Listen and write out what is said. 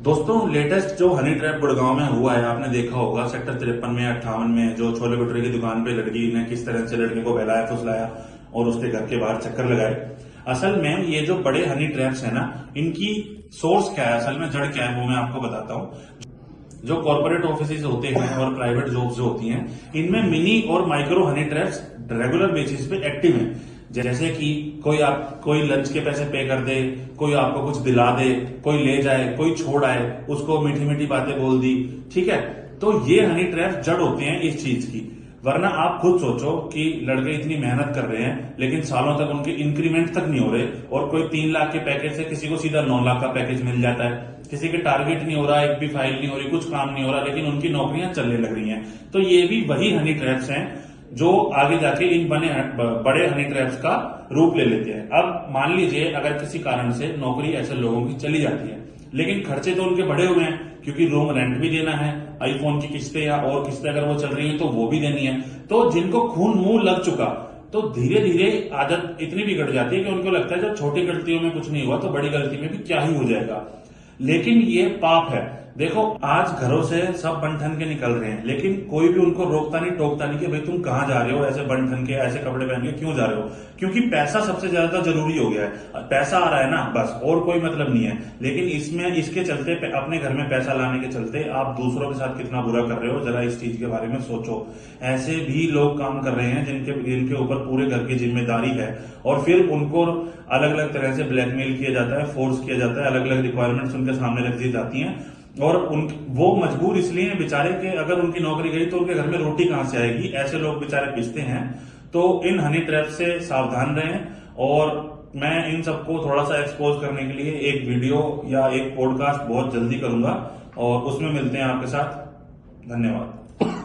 दोस्तों लेटेस्ट जो honey trap Gurgaon में हुआ है आपने देखा होगा। सेक्टर 53 में 58 में जो छोले भटूरे की दुकान पे लड़की ने किस तरह से लड़के को बहलाया फुसलाया और उसके घर के बाहर चक्कर लगाए। असल में ये जो बड़े हनी ट्रैप्स है ना, इनकी सोर्स क्या है, असल में जड़ क्या है वो मैं आपको बताता हूँ। जो कॉर्पोरेट ऑफिस होते हैं और प्राइवेट जॉब्स जो होती हैं, इनमें मिनी और micro Honey traps regular basis पे एक्टिव हैं। जैसे कि कोई लंच के पैसे पे कर दे, कोई आपको कुछ दिला दे, कोई ले जाए, कोई छोड़ आए, उसको मीठी मीठी बातें बोल दी, ठीक है। तो ये हनी ट्रैप जड़ होते हैं इस चीज की। वरना आप खुद सोचो कि लड़के इतनी मेहनत कर रहे हैं लेकिन सालों तक उनके इंक्रीमेंट तक नहीं हो रहे, और कोई 3 लाख के पैकेज से किसी को सीधा 9 लाख का पैकेज मिल जाता है, किसी के टारगेट नहीं हो रहा, एक भी फाइल नहीं हो रही, कुछ काम नहीं हो रहा, लेकिन उनकी नौकरियां चलने लग रही हैं। तो ये भी वही हनी ट्रैप्स हैं जो आगे जाके इन बड़े हनी ट्रैप्स का रूप ले लेते हैं। अब मान लीजिए अगर किसी कारण से नौकरी ऐसे लोगों की चली जाती है, लेकिन खर्चे तो उनके बढ़े हुए हैं, क्योंकि रूम रेंट भी देना है, आईफोन की किस्तें या और किस्तें अगर वो चल रही हैं तो वो भी देनी है। तो जिनको खून मुंह लग चुका, तो धीरे धीरे आदत इतनी बिगड़ जाती है कि उनको लगता है जब छोटी गलतियों में कुछ नहीं हुआ तो बड़ी गलती में भी क्या ही हो जाएगा। लेकिन ये पाप है। देखो आज घरों से सब बन ठन के निकल रहे हैं, लेकिन कोई भी उनको रोकता नहीं टोकता नहीं कि भाई तुम कहां जा रहे हो, ऐसे बन ठन के ऐसे कपड़े पहन के क्यों जा रहे हो। क्योंकि पैसा सबसे ज्यादा जरूरी हो गया है, पैसा आ रहा है ना, बस, और कोई मतलब नहीं है। लेकिन इसमें इसके चलते अपने घर में पैसा लाने के चलते आप दूसरों के साथ कितना बुरा कर रहे हो, जरा इस चीज के बारे में सोचो। ऐसे भी लोग काम कर रहे हैं जिनके ऊपर पूरे घर की जिम्मेदारी है, और फिर उनको अलग अलग तरह से ब्लैकमेल किया जाता है, फोर्स किया जाता है, अलग अलग रिक्वायरमेंट्स उनके सामने रख दी जाती हैं, और वो मजबूर इसलिए हैं बेचारे कि अगर उनकी नौकरी गई तो उनके घर में रोटी कहां से आएगी। ऐसे लोग बेचारे पिसते हैं। तो इन हनी ट्रैप से सावधान रहें, और मैं इन सबको थोड़ा सा एक्सपोज करने के लिए एक वीडियो या एक पॉडकास्ट बहुत जल्दी करूंगा, और उसमें मिलते हैं आपके साथ। धन्यवाद।